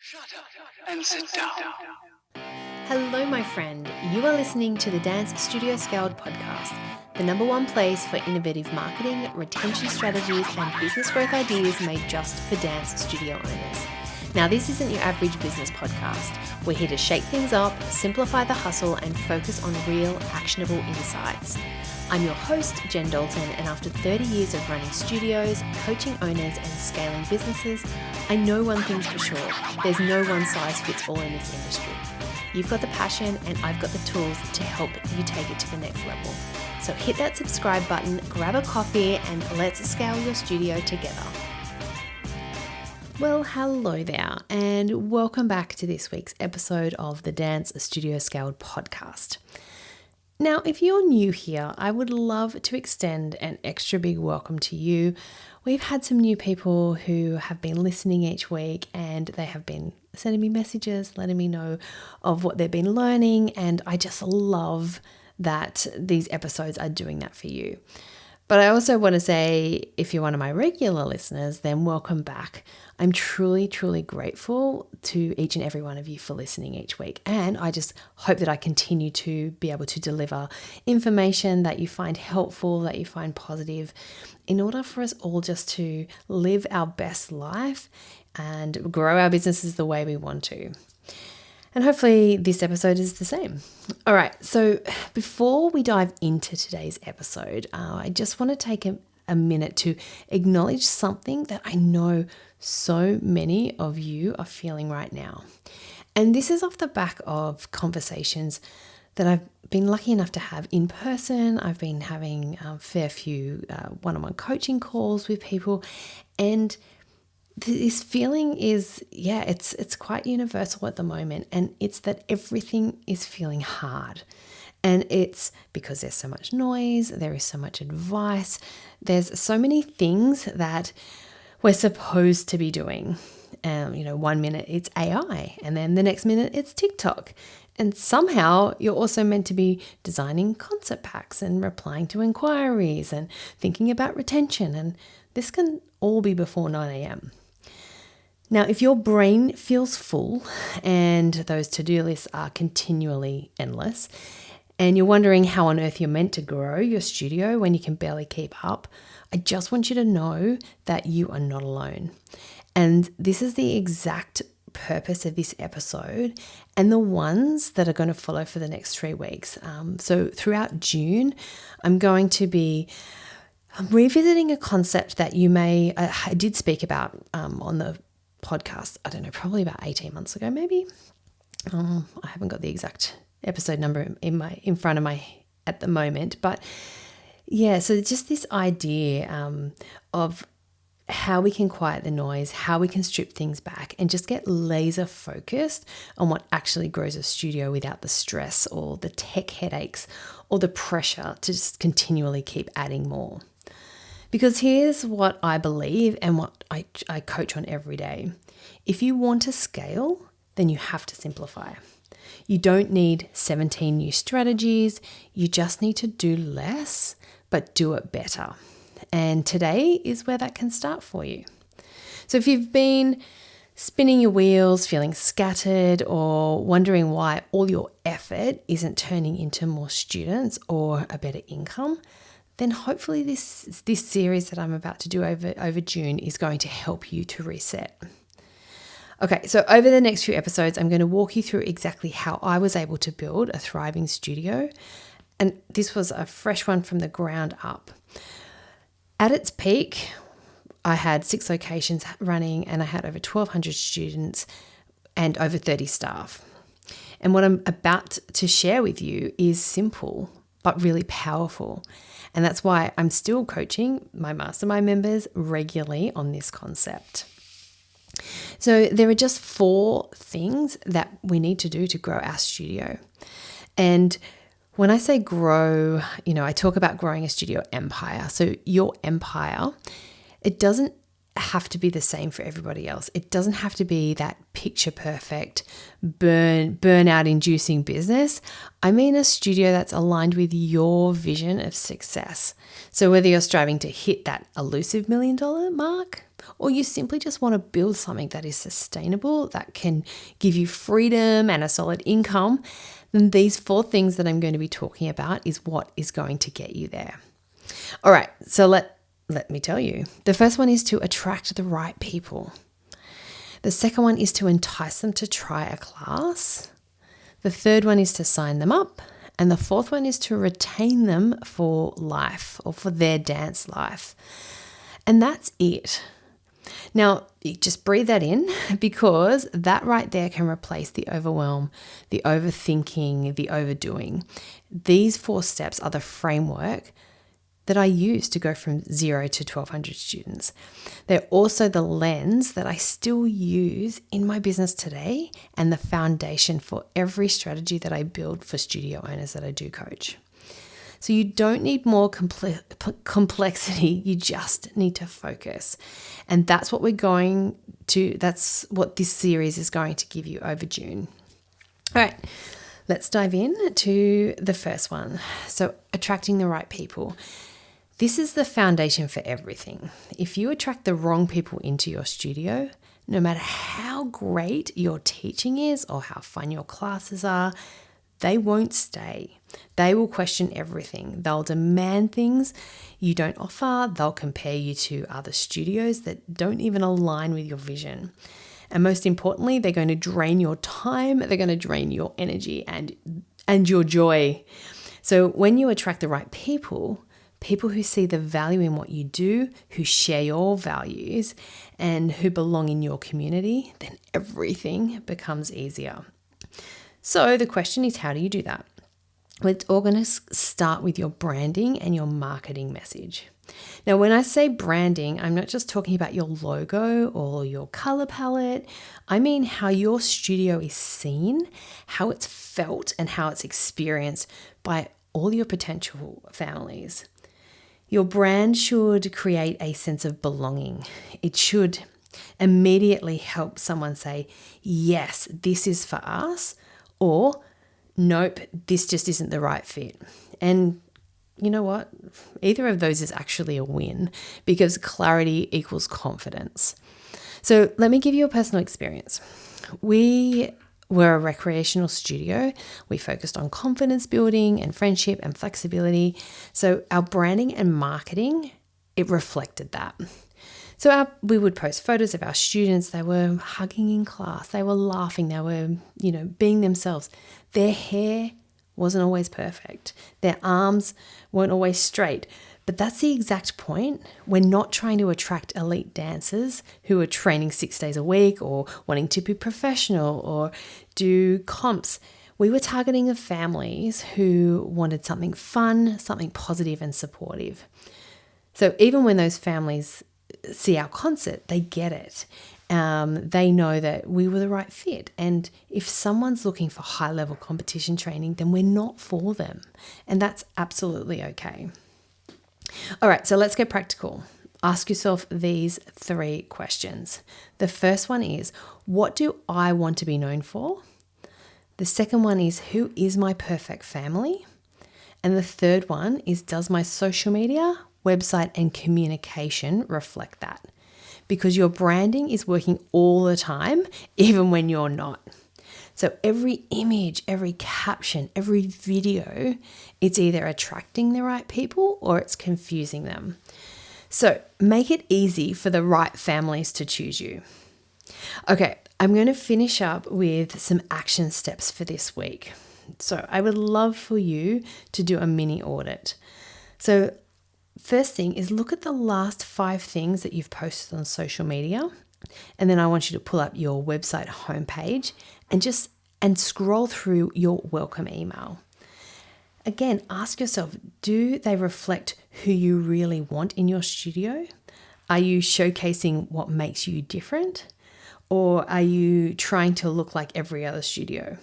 Shut up and sit down. Hello, my friend. You are listening to the Dance Studio Scaled podcast, the number one place for innovative marketing, retention strategies, and business growth ideas made just for dance studio owners. Now, this isn't your average business podcast. We're here to shake things up, simplify the hustle, and focus on real, actionable insights. I'm your host, Jen Dalton, and after 30 years of running studios, coaching owners, and scaling businesses, I know one thing's for sure. There's no one size fits all in this industry. You've got the passion, and I've got the tools to help you take it to the next level. So hit that subscribe button, grab a coffee, and let's scale your studio together. Well, hello there, and welcome back to this week's episode of the Dance Studio Scaled podcast. Now, if you're new here, I would love to extend an extra big welcome to you. We've had some new people who have been listening each week, and they have been sending me messages, letting me know of what they've been learning, and I just love that these episodes are doing that for you. But I also want to say, if you're one of my regular listeners, then welcome back. I'm truly, truly grateful to each and every one of you for listening each week. And I just hope that I continue to be able to deliver information that you find helpful, that you find positive, in order for us all just to live our best life and grow our businesses the way we want to. And hopefully this episode is the same. All right, so before we dive into today's episode, I just want to take a minute to acknowledge something that I know so many of you are feeling right now. And this is off the back of conversations that I've been lucky enough to have in person. I've been having a fair few one-on-one coaching calls with people, and this feeling is, it's quite universal at the moment, and it's that everything is feeling hard. And it's because there's so much noise, there is so much advice, there's so many things that we're supposed to be doing. 1 minute it's AI, and then the next minute it's TikTok. And somehow you're also meant to be designing concept packs and replying to inquiries and thinking about retention. And this can all be before 9 a.m. Now, if your brain feels full and those to-do lists are continually endless, and you're wondering how on earth you're meant to grow your studio when you can barely keep up, I just want you to know that you are not alone. And this is the exact purpose of this episode and the ones that are going to follow for the next 3 weeks. So throughout June, I'm going to be revisiting a concept that I did speak about on the podcast, I don't know, probably about 18 months ago, maybe. I haven't got the exact episode number in front of my at the moment, but yeah, so just this idea of how we can quiet the noise, how we can strip things back and just get laser focused on what actually grows a studio without the stress or the tech headaches or the pressure to just continually keep adding more. Because here's what I believe and what I coach on every day. If you want to scale, then you have to simplify. You don't need 17 new strategies. You just need to do less, but do it better. And today is where that can start for you. So if you've been spinning your wheels, feeling scattered, or wondering why all your effort isn't turning into more students or a better income, then hopefully this series that I'm about to do over June is going to help you to reset. Okay, so over the next few episodes, I'm going to walk you through exactly how I was able to build a thriving studio. And this was a fresh one from the ground up. At its peak, I had 6 locations running, and I had over 1,200 students and over 30 staff. And what I'm about to share with you is simple, but really powerful. And that's why I'm still coaching my mastermind members regularly on this concept. So there are just 4 things that we need to do to grow our studio. And when I say grow, I talk about growing a studio empire. So your empire, it doesn't have to be the same for everybody else. It doesn't have to be that picture perfect, burnout inducing business. I mean a studio that's aligned with your vision of success. So whether you're striving to hit that elusive $1 million mark, or you simply just want to build something that is sustainable, that can give you freedom and a solid income, then these 4 things that I'm going to be talking about is what is going to get you there. All right, so let me tell you. The first one is to attract the right people. The second one is to entice them to try a class. The third one is to sign them up. And the fourth one is to retain them for life or for their dance life. And that's it. Now, you just breathe that in, because that right there can replace the overwhelm, the overthinking, the overdoing. These 4 steps are the framework that I use to go from 0 to 1,200 students. They're also the lens that I still use in my business today and the foundation for every strategy that I build for studio owners that I do coach. So you don't need more complexity, you just need to focus. And that's what that's what this series is going to give you over June. All right, let's dive in to the first one. So attracting the right people. This is the foundation for everything. If you attract the wrong people into your studio, no matter how great your teaching is or how fun your classes are, they won't stay. They will question everything. They'll demand things you don't offer. They'll compare you to other studios that don't even align with your vision. And most importantly, they're going to drain your time. They're going to drain your energy and your joy. So when you attract the right people who see the value in what you do, who share your values, and who belong in your community, then everything becomes easier. So the question is, how do you do that? Well, it's all going to start with your branding and your marketing message. Now, when I say branding, I'm not just talking about your logo or your color palette. I mean how your studio is seen, how it's felt, and how it's experienced by all your potential families. Your brand should create a sense of belonging. It should immediately help someone say, yes, this is for us, or nope, this just isn't the right fit. And you know what? Either of those is actually a win, because clarity equals confidence. So let me give you a personal experience. We were a recreational studio. We focused on confidence building and friendship and flexibility. So our branding and marketing, it reflected that. So we would post photos of our students. They were hugging in class. They were laughing. They were, being themselves. Their hair wasn't always perfect. Their arms weren't always straight. But that's the exact point. We're not trying to attract elite dancers who are training 6 days a week or wanting to be professional or do comps. We were targeting the families who wanted something fun, something positive and supportive. So even when those families see our concert, they get it. They know that we were the right fit. And if someone's looking for high-level competition training, then we're not for them. And that's absolutely okay. All right, so let's get practical. Ask yourself these 3 questions. The first one is, what do I want to be known for? The second one is, who is my perfect family? And the third one is, does my social media, website, and communication reflect that? Because your branding is working all the time, even when you're not. So every image, every caption, every video, it's either attracting the right people or it's confusing them. So make it easy for the right families to choose you. Okay, I'm going to finish up with some action steps for this week. So I would love for you to do a mini audit. So first thing is, look at the last 5 things that you've posted on social media. And then I want you to pull up your website homepage and scroll through your welcome email. Again, ask yourself, do they reflect who you really want in your studio? Are you showcasing what makes you different? Or are you trying to look like every other studio?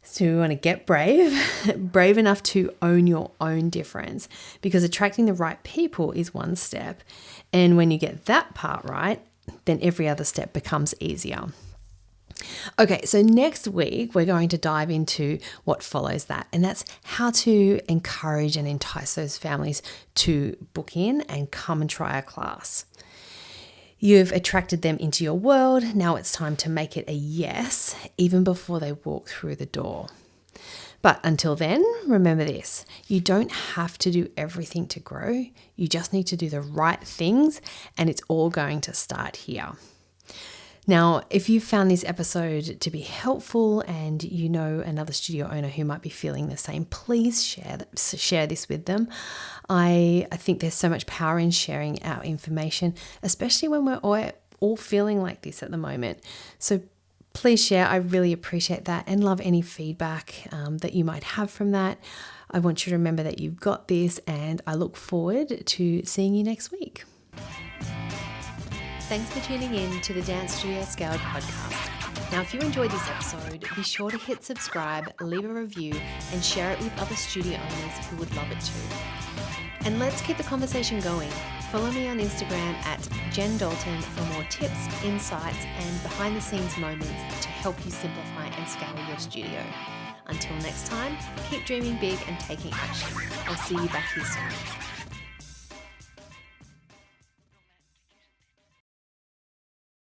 So you want to get brave enough to own your own difference, because attracting the right people is one step. And when you get that part right, then every other step becomes easier. Okay, so next week we're going to dive into what follows that, and that's how to encourage and entice those families to book in and come and try a class. You've attracted them into your world. Now it's time to make it a yes, even before they walk through the door. But until then, remember this, you don't have to do everything to grow. You just need to do the right things, and it's all going to start here. Now, if you found this episode to be helpful and you know another studio owner who might be feeling the same, please share this with them. I think there's so much power in sharing our information, especially when we're all feeling like this at the moment. So please share. I really appreciate that and love any feedback that you might have from that. I want you to remember that you've got this, and I look forward to seeing you next week. Thanks for tuning in to the Dance Studio Scaled podcast. Now, if you enjoyed this episode, be sure to hit subscribe, leave a review, and share it with other studio owners who would love it too. And let's keep the conversation going. Follow me on Instagram at Jen Dalton for more tips, insights, and behind-the-scenes moments to help you simplify and scale your studio. Until next time, keep dreaming big and taking action. I'll see you back here soon.